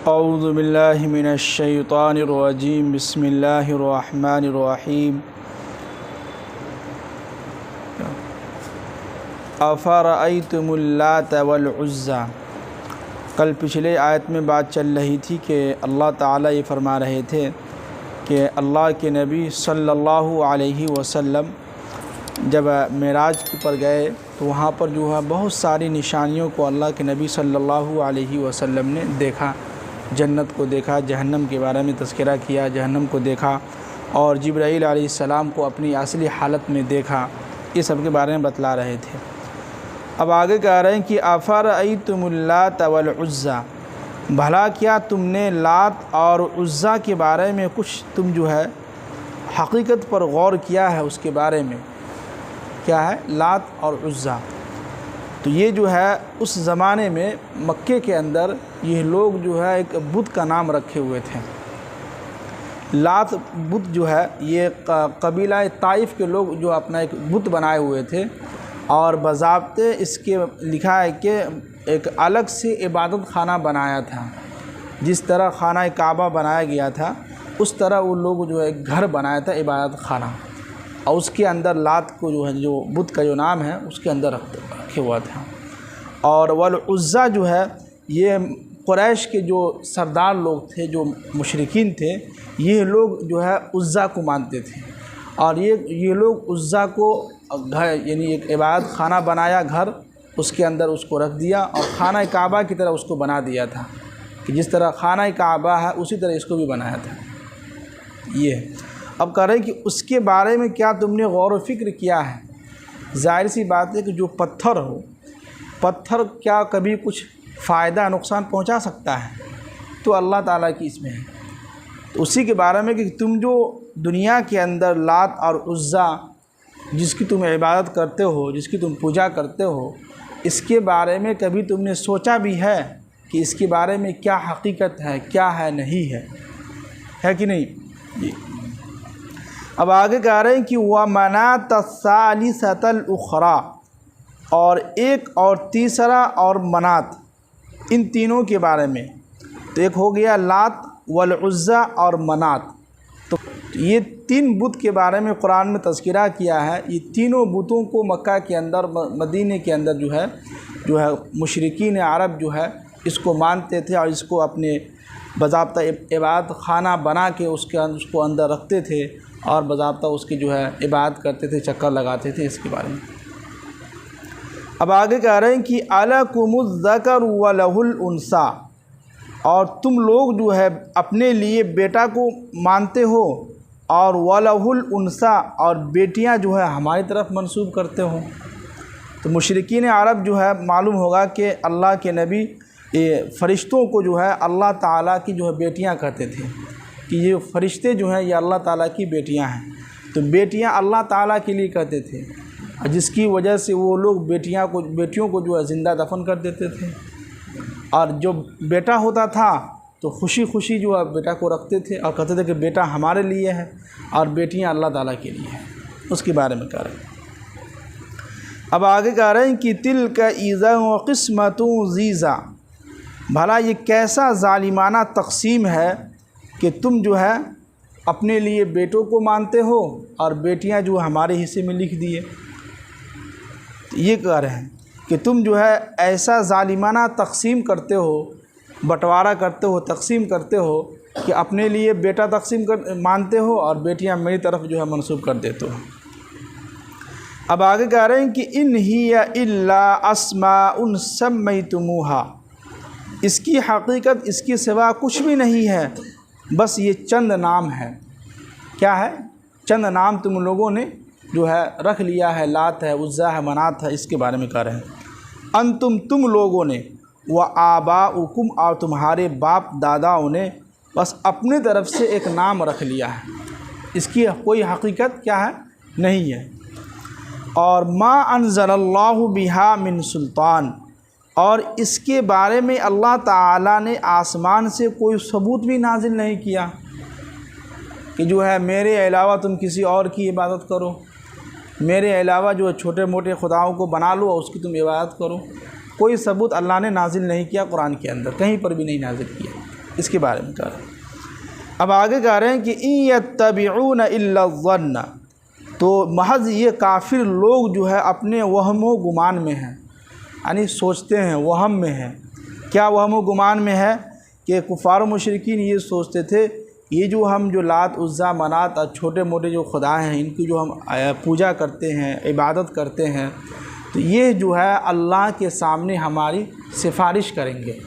اعوذ باللہ من الشیطان الرجیم بسم اللہ الرحمن الرحیم افرأیتم اللات والعزی۔ کل پچھلے آیت میں بات چل رہی تھی کہ اللہ تعالیٰ یہ فرما رہے تھے کہ اللہ کے نبی صلی اللہ علیہ وسلم جب معراج پر گئے تو وہاں پر جو ہے بہت ساری نشانیوں کو اللہ کے نبی صلی اللہ علیہ وسلم نے دیکھا۔ جنت کو دیکھا، جہنم کے بارے میں تذکرہ کیا، جہنم کو دیکھا، اور جبرائیل علیہ السلام کو اپنی اصلی حالت میں دیکھا۔ یہ سب کے بارے میں بتلا رہے تھے۔ اب آگے کہہ رہے ہیں کہ افرأیتم اللات والعزی، بھلا کیا تم نے لات اور عزیٰ کے بارے میں کچھ تم جو ہے حقیقت پر غور کیا ہے؟ اس کے بارے میں کیا ہے لات اور عزیٰ؟ تو یہ جو ہے اس زمانے میں مکے کے اندر یہ لوگ جو ہے ایک بت کا نام رکھے ہوئے تھے۔ لات بت جو ہے یہ قبیلہ طائف کے لوگ جو اپنا ایک بت بنائے ہوئے تھے، اور باضابطے اس کے لکھا ہے کہ ایک الگ سے عبادت خانہ بنایا تھا۔ جس طرح خانہ کعبہ بنایا گیا تھا اس طرح وہ لوگ جو ہے ایک گھر بنایا تھا عبادت خانہ، اور اس کے اندر لات کو جو ہے جو بت کا جو نام ہے اس کے اندر رکھے ہوا تھا۔ اور والعزیٰ جو ہے یہ قریش کے جو سردار لوگ تھے، جو مشرکین تھے، یہ لوگ جو ہے عزیٰ کو مانتے تھے، اور یہ لوگ عزیٰ کو گھر یعنی ایک عبادت خانہ بنایا، گھر اس کے اندر اس کو رکھ دیا، اور خانہ کعبہ کی طرح اس کو بنا دیا تھا کہ جس طرح خانہ کعبہ ہے اسی طرح اس کو بھی بنایا تھا۔ یہ اب کہہ رہے ہیں کہ اس کے بارے میں کیا تم نے غور و فکر کیا ہے؟ ظاہر سی بات ہے کہ جو پتھر ہو، پتھر کیا کبھی کچھ فائدہ نقصان پہنچا سکتا ہے؟ تو اللہ تعالیٰ کی اس میں ہے۔ تو اسی کے بارے میں کہ تم جو دنیا کے اندر لات اور عزیٰ جس کی تم عبادت کرتے ہو، جس کی تم پوجا کرتے ہو، اس کے بارے میں کبھی تم نے سوچا بھی ہے کہ اس کے بارے میں کیا حقیقت ہے، کیا ہے، نہیں ہے کہ نہیں؟ جی اب آگے کہہ رہے ہیں کہ وَمَنَاةَ الثَّالِثَةَ الْأُخْرَىٰ، اور ایک اور تیسرا اور منات، ان تینوں کے بارے میں۔ تو ایک ہو گیا لات والعزیٰ اور منات، تو یہ تین بت کے بارے میں قرآن میں تذکرہ کیا ہے۔ یہ تینوں بتوں کو مکہ کے اندر، مدینے کے اندر جو ہے مشرکین عرب جو ہے اس کو مانتے تھے، اور اس کو اپنے باضابطہ عبادت خانہ بنا کے اس کو اندر رکھتے تھے، اور باضابطہ اس کی جو ہے عبادت کرتے تھے، چکر لگاتے تھے۔ اس کے بارے میں اب آگے کہہ رہے ہیں کہ أَلَكُمُ الذَّكَرُ وَلَهُ الْأُنثَىٰ، اور تم لوگ جو ہے اپنے لیے بیٹا کو مانتے ہو، اور وَلَهُ الْأُنثَىٰ، اور بیٹیاں جو ہے ہماری طرف منسوب کرتے ہو۔ تو مشرکین عرب جو ہے معلوم ہوگا کہ اللہ کے نبی فرشتوں کو جو ہے اللہ تعالیٰ کی جو ہے بیٹیاں کہتے تھے، کہ یہ فرشتے جو ہیں یہ اللہ تعالیٰ کی بیٹیاں ہیں۔ تو بیٹیاں اللہ تعالیٰ کے لیے کہتے تھے، جس کی وجہ سے وہ لوگ بیٹیوں کو جو ہے زندہ دفن کر دیتے تھے، اور جو بیٹا ہوتا تھا تو خوشی خوشی جو ہے بیٹا کو رکھتے تھے، اور کہتے تھے کہ بیٹا ہمارے لیے ہے اور بیٹیاں اللہ تعالیٰ کے لیے ہیں۔ اس کے بارے میں کہہ رہے ہیں۔ اب آگے کہہ رہے ہیں کہ تِلْكَ إِذًا وَقِسْمَةٌ ضِیزَىٰ، بھلا یہ کیسا ظالمانہ تقسیم ہے کہ تم جو ہے اپنے لیے بیٹوں کو مانتے ہو اور بیٹیاں جو ہمارے حصے میں لکھ دیے۔ یہ کہہ رہے ہیں کہ تم جو ہے ایسا ظالمانہ تقسیم کرتے ہو، بٹوارہ کرتے ہو، تقسیم کرتے ہو کہ اپنے لیے بیٹا مانتے ہو اور بیٹیاں میری طرف جو ہے منسوب کر دیتے ہو۔ اب آگے کہہ رہے ہیں کہ إِنْ هِيَ إِلَّا أَسْمَاءٌ سَمَّيْتُمُوهَا، اس کی حقیقت اس کے سوا کچھ بھی نہیں ہے، بس یہ چند نام ہے۔ کیا ہے؟ چند نام تم لوگوں نے جو ہے رکھ لیا ہے، لات ہے، عزیٰ ہے، منات ہے۔ اس کے بارے میں کہہ رہے ہیں تم لوگوں نے، وآباؤکم، اور تمہارے باپ داداؤں نے، بس اپنی طرف سے ایک نام رکھ لیا ہے، اس کی کوئی حقیقت کیا ہے؟ نہیں ہے۔ اور ما انزل اللہ بہا من سلطان، اور اس کے بارے میں اللہ تعالیٰ نے آسمان سے کوئی ثبوت بھی نازل نہیں کیا کہ جو ہے میرے علاوہ تم کسی اور کی عبادت کرو، میرے علاوہ جو ہے چھوٹے موٹے خداؤں کو بنا لو اور اس کی تم عبادت کرو۔ کوئی ثبوت اللہ نے نازل نہیں کیا قرآن کے اندر، کہیں پر بھی نہیں نازل کیا۔ اس کے بارے میں کہہ رہے ہیں۔ اب آگے کہہ رہے ہیں کہ ان یتبعون الا الظن، تو محض یہ کافر لوگ جو ہے اپنے وہم و گمان میں ہیں، یعنی سوچتے ہیں، وہم میں ہیں۔ کیا وہم و گمان میں ہے؟ کہ کفار و مشرکین یہ سوچتے تھے یہ جو ہم جو لات عزا منات اور چھوٹے موٹے جو خدا ہیں ان کی جو ہم پوجا کرتے ہیں، عبادت کرتے ہیں، تو یہ جو ہے اللہ کے سامنے ہماری سفارش کریں گے،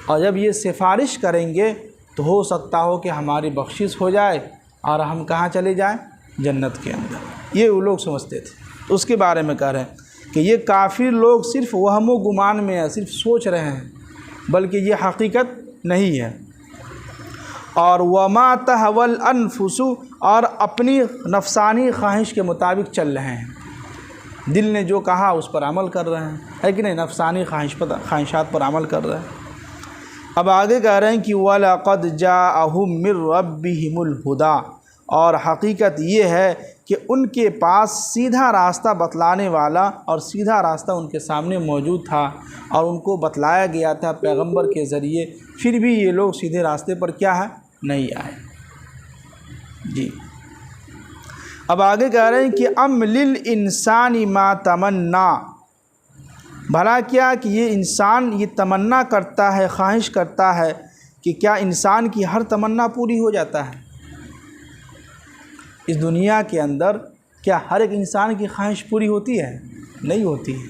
اور جب یہ سفارش کریں گے تو ہو سکتا ہو کہ ہماری بخشش ہو جائے اور ہم کہاں چلے جائیں؟ جنت کے اندر۔ یہ وہ لوگ سمجھتے تھے۔ تو اس کے بارے میں کہہ رہے ہیں کہ یہ کافر لوگ صرف وہم و گمان میں ہیں، صرف سوچ رہے ہیں، بلکہ یہ حقیقت نہیں ہے۔ اور وما تہوی الانفس، اور اپنی نفسانی خواہش کے مطابق چل رہے ہیں، دل نے جو کہا اس پر عمل کر رہے ہیں، ہے کہ نہیں؟ نفسانی خواہشات پر عمل کر رہے ہیں۔ اب آگے کہہ رہے ہیں کہ وَلَقَدْ جَاءَهُم مِّن رَّبِّهِمُ الْهُدَىٰ، اور حقیقت یہ ہے کہ ان کے پاس سیدھا راستہ بتلانے والا اور سیدھا راستہ ان کے سامنے موجود تھا اور ان کو بتلایا گیا تھا پیغمبر کے ذریعے، پھر بھی یہ لوگ سیدھے راستے پر کیا ہے؟ نہیں آئے۔ جی اب آگے کہہ رہے ہیں کہ ام للانسان ما تمنا، بھلا کیا کہ یہ انسان یہ تمنا کرتا ہے، خواہش کرتا ہے کہ کیا انسان کی ہر تمنا پوری ہو جاتا ہے؟ اس دنیا کے اندر کیا ہر ایک انسان کی خواہش پوری ہوتی ہے؟ نہیں ہوتی ہے۔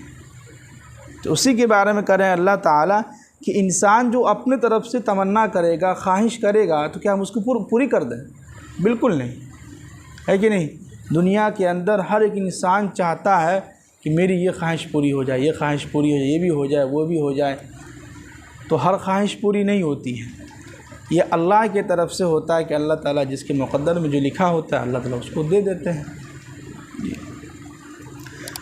تو اسی کے بارے میں کہہ رہے ہیں اللہ تعالیٰ کہ انسان جو اپنے طرف سے تمنا کرے گا، خواہش کرے گا، تو کیا ہم اس کو پوری کر دیں؟ بالکل نہیں، ہے کہ نہیں؟ دنیا کے اندر ہر ایک انسان چاہتا ہے کہ میری یہ خواہش پوری ہو جائے، یہ خواہش پوری ہو جائے، یہ بھی ہو جائے، وہ بھی ہو جائے۔ تو ہر خواہش پوری نہیں ہوتی ہے، یہ اللہ کی طرف سے ہوتا ہے کہ اللہ تعالیٰ جس کے مقدر میں جو لکھا ہوتا ہے اللہ تعالیٰ اس کو دے دیتے ہیں۔ جی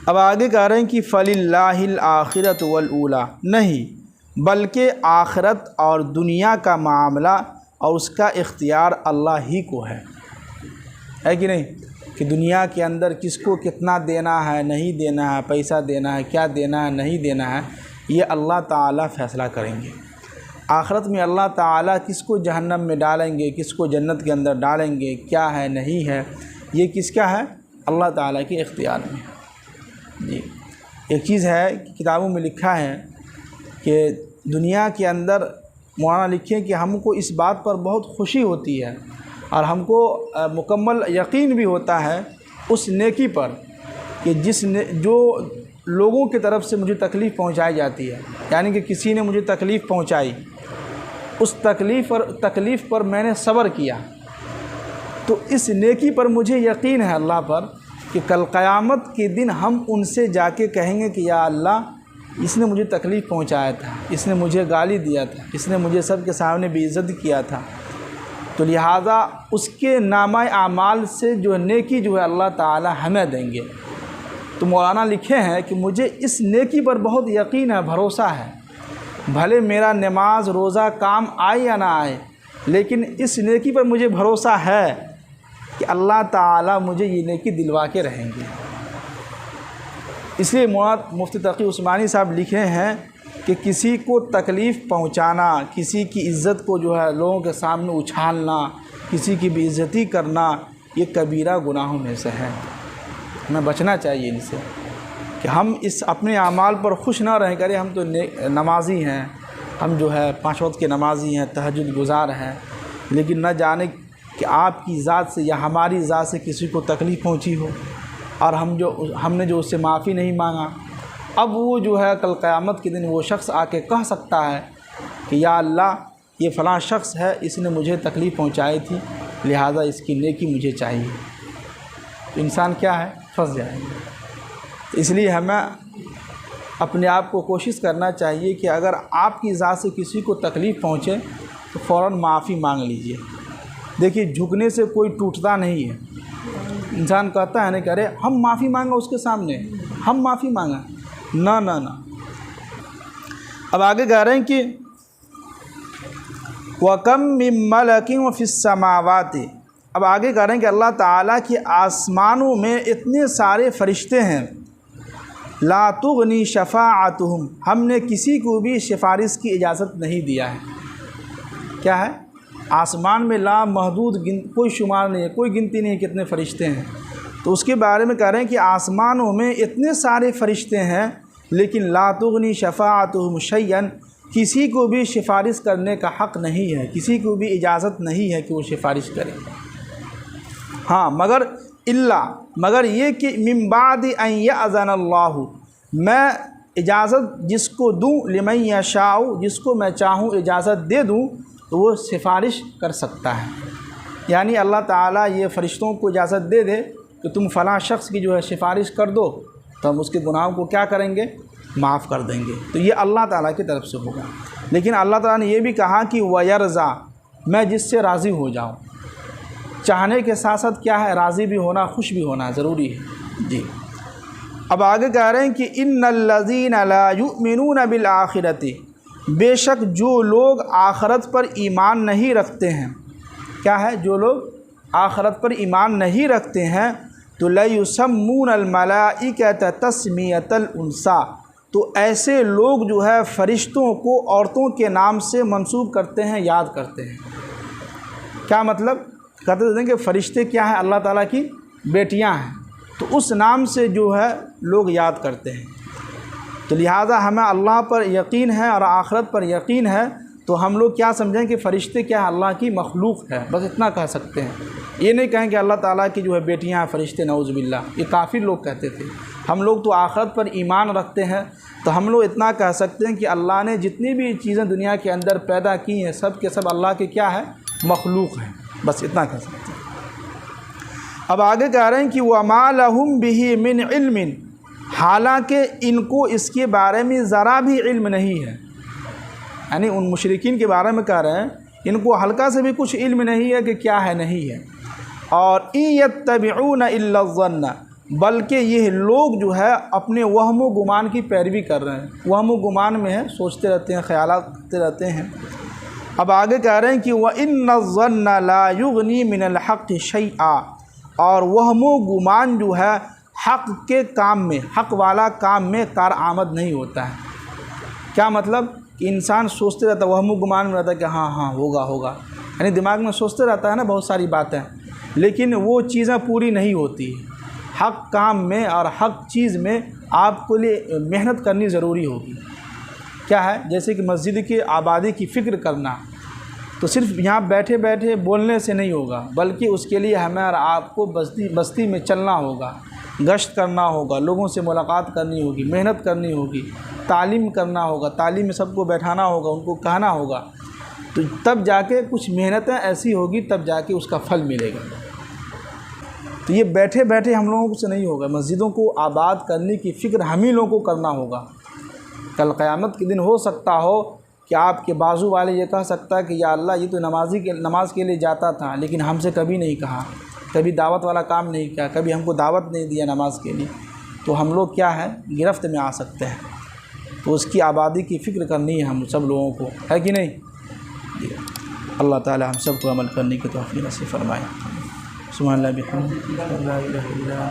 اب آگے کہہ رہے ہیں کہ فَلِلَّهِ الْآخِرَةُ وَالْأُولَىٰ، نہیں بلکہ آخرت اور دنیا کا معاملہ اور اس کا اختیار اللہ ہی کو ہے کہ نہیں؟ کہ دنیا کے اندر کس کو کتنا دینا ہے، نہیں دینا ہے، پیسہ دینا ہے، کیا دینا ہے، نہیں دینا ہے، یہ اللہ تعالیٰ فیصلہ کریں گے۔ آخرت میں اللہ تعالیٰ کس کو جہنم میں ڈالیں گے، کس کو جنت کے اندر ڈالیں گے، کیا ہے نہیں ہے، یہ کس کا ہے؟ اللہ تعالیٰ کے اختیار میں۔ جی ایک چیز ہے کہ کتابوں میں لکھا ہے کہ دنیا کے اندر مولانا لکھیں کہ ہم کو اس بات پر بہت خوشی ہوتی ہے اور ہم کو مکمل یقین بھی ہوتا ہے اس نیکی پر کہ جو لوگوں کی طرف سے مجھے تکلیف پہنچائی جاتی ہے، یعنی کہ کسی نے مجھے تکلیف پہنچائی، اس تکلیف پر میں نے صبر کیا، تو اس نیکی پر مجھے یقین ہے اللہ پر کہ کل قیامت کے دن ہم ان سے جا کے کہیں گے کہ یا اللہ اس نے مجھے تکلیف پہنچایا تھا، اس نے مجھے گالی دیا تھا، اس نے مجھے سب کے سامنے بے عزت کیا تھا، تو لہٰذا اس کے نامہ اعمال سے جو نیکی جو ہے اللہ تعالی ہمیں دیں گے۔ تو مولانا لکھے ہیں کہ مجھے اس نیکی پر بہت یقین ہے، بھروسہ ہے، بھلے میرا نماز روزہ کام آئے یا نہ آئے، لیکن اس نیکی پر مجھے بھروسہ ہے کہ اللہ تعالیٰ مجھے یہ نیکی دلوا کے رہیں گے۔ اس لیے مفتی تقی عثمانی صاحب لکھے ہیں کہ کسی کو تکلیف پہنچانا، کسی کی عزت کو جو ہے لوگوں کے سامنے اچھالنا، کسی کی بے عزتی کرنا، یہ کبیرہ گناہوں میں سے ہے، ہمیں بچنا چاہیے ان سے، کہ ہم اس اپنے اعمال پر خوش نہ رہیں کریں ہم تو نمازی ہیں، ہم جو ہے 5 وقت کے نمازی ہیں، تہجد گزار ہیں، لیکن نہ جانے کہ آپ کی ذات سے یا ہماری ذات سے کسی کو تکلیف پہنچی ہو اور ہم نے جو اس سے معافی نہیں مانگا، اب وہ جو ہے کل قیامت کے دن وہ شخص آ کے کہہ سکتا ہے کہ یا اللہ یہ فلاں شخص ہے، اس نے مجھے تکلیف پہنچائی تھی، لہٰذا اس کی نیکی مجھے چاہیے، تو انسان کیا ہے؟ پھنس جائے گا۔ اس لیے ہمیں اپنے آپ کو کوشش کرنا چاہیے کہ اگر آپ کی ذات سے کسی کو تکلیف پہنچے تو فوراً معافی مانگ لیجئے۔ دیکھیے جھکنے سے کوئی ٹوٹتا نہیں ہے، انسان کہتا ہے نہیں کہ ارے ہم معافی مانگا اس کے سامنے، ہم معافی مانگا، نہ۔ اب آگے کہہ رہے ہیں کہ وَكَم مِّن مَّلَكٍ فِي السَّمَاوَاتِ، اب آگے کہہ رہے ہیں کہ اللہ تعالیٰ کے آسمانوں میں اتنے سارے فرشتے ہیں، لا تغنی شفاعتہم، ہم نے کسی کو بھی سفارش کی اجازت نہیں دیا ہے، کیا ہے؟ آسمان میں لامحدود کوئی شمار نہیں ہے، کوئی گنتی نہیں ہے کتنے فرشتے ہیں۔ تو اس کے بارے میں کہہ رہے ہیں کہ آسمانوں میں اتنے سارے فرشتے ہیں لیکن لا تغنی شفاعتہم شیئا، کسی کو بھی سفارش کرنے کا حق نہیں ہے، کسی کو بھی اجازت نہیں ہے کہ وہ سفارش کرے۔ ہاں مگر یہ کہ من بعد ان یأذن اللہ، میں اجازت جس کو دوں، لمن یشاء، جس کو میں چاہوں اجازت دے دوں تو وہ سفارش کر سکتا ہے۔ یعنی اللہ تعالیٰ یہ فرشتوں کو اجازت دے دے کہ تم فلاں شخص کی جو ہے سفارش کر دو تو ہم اس کے گناہوں کو کیا کریں گے؟ معاف کر دیں گے۔ تو یہ اللہ تعالیٰ کی طرف سے ہوگا۔ لیکن اللہ تعالیٰ نے یہ بھی کہا کہ وَيَرْضَى، میں جس سے راضی ہو جاؤں۔ چاہنے کے ساتھ ساتھ کیا ہے؟ راضی بھی ہونا، خوش بھی ہونا ضروری ہے۔ جی اب آگے کہہ رہے ہیں کہ ان الذین لا یؤمنون بالآخرۃ، بے شک جو لوگ آخرت پر ایمان نہیں رکھتے ہیں، کیا ہے؟ جو لوگ آخرت پر ایمان نہیں رکھتے ہیں تو لیسمون الملائکۃ تسمیۃ الانثیٰ، تو ایسے لوگ جو ہے فرشتوں کو عورتوں کے نام سے منسوب کرتے ہیں، یاد کرتے ہیں۔ کیا مطلب؟ کہتے ہیں کہ فرشتے کیا ہیں؟ اللہ تعالیٰ کی بیٹیاں ہیں، تو اس نام سے جو ہے لوگ یاد کرتے ہیں۔ تو لہٰذا ہمیں اللہ پر یقین ہے اور آخرت پر یقین ہے، تو ہم لوگ کیا سمجھیں کہ فرشتے کیا ہے؟ اللہ کی مخلوق ہے، بس اتنا کہہ سکتے ہیں۔ یہ نہیں کہیں کہ اللہ تعالیٰ کی جو ہے بیٹیاں ہیں فرشتے، نعوذ باللہ، یہ کافر لوگ کہتے تھے۔ ہم لوگ تو آخرت پر ایمان رکھتے ہیں، تو ہم لوگ اتنا کہہ سکتے ہیں کہ اللہ نے جتنی بھی چیزیں دنیا کے اندر پیدا کی ہیں سب کے سب اللہ کے کیا ہے؟ مخلوق ہیں، بس اتنا کہہ سکتے ہیں۔ اب آگے کہہ رہے ہیں کہ وَمَا لَهُم بِهِ مِنْ عِلْمٍ، حالانکہ ان کو اس کے بارے میں ذرا بھی علم نہیں ہے۔ یعنی ان مشرکین کے بارے میں کہہ رہے ہیں ان کو ہلکا سے بھی کچھ علم نہیں ہے کہ کیا ہے نہیں ہے۔ اور إِن يَتَّبِعُونَ إِلَّا الظَّنَّ، بلکہ یہ لوگ جو ہے اپنے وہم و گمان کی پیروی کر رہے ہیں، وہم و گمان میں ہے، سوچتے رہتے ہیں، خیالات کرتے رہتے ہیں۔ اب آگے کہہ رہے ہیں کہ وَإِنَّ الظَّنَّ لَا يُغْنِي مِنَ الْحَقِّ شَيْئًا، اور وہم و گمان جو ہے حق کے کام میں، حق والا کام میں کارآمد نہیں ہوتا ہے۔ کیا مطلب؟ کہ انسان سوچتے رہتا ہے، وہم و گمان میں رہتا ہے کہ ہاں ہوگا، یعنی دماغ میں سوچتے رہتا ہے نا بہت ساری باتیں، لیکن وہ چیزیں پوری نہیں ہوتی۔ حق کام میں اور حق چیز میں آپ کو لیے محنت کرنی ضروری ہوگی۔ کیا ہے؟ جیسے کہ مسجد کی آبادی کی فکر کرنا، تو صرف یہاں بیٹھے بیٹھے بولنے سے نہیں ہوگا، بلکہ اس کے لیے ہمیں اور آپ کو بستی میں چلنا ہوگا، گشت کرنا ہوگا، لوگوں سے ملاقات کرنی ہوگی، محنت کرنی ہوگی، تعلیم کرنا ہوگا، تعلیم میں سب کو بیٹھانا ہوگا، ان کو کہنا ہوگا، تو تب جا کے کچھ محنتیں ایسی ہوگی، تب جا کے اس کا پھل ملے گا۔ تو یہ بیٹھے بیٹھے ہم لوگوں سے نہیں ہوگا، مسجدوں کو آباد کرنے کی فکر ہم ہی لوگوں کو کرنا ہوگا۔ کل قیامت کے دن ہو سکتا ہو کہ آپ کے بازو والے یہ کہہ سکتا ہے کہ یا اللہ یہ تو نماز کے لیے جاتا تھا لیکن ہم سے کبھی نہیں کہا، کبھی دعوت والا کام نہیں کیا، کبھی ہم کو دعوت نہیں دیا نماز کے لیے، تو ہم لوگ کیا ہے؟ گرفت میں آ سکتے ہیں۔ تو اس کی آبادی کی فکر کرنی ہے ہم سب لوگوں کو، ہے کہ نہیں؟ اللہ تعالی ہم سب کو عمل کرنے کی توفیق نصیب فرمائے۔ سبحان اللہ بحمدہ لا الہ الا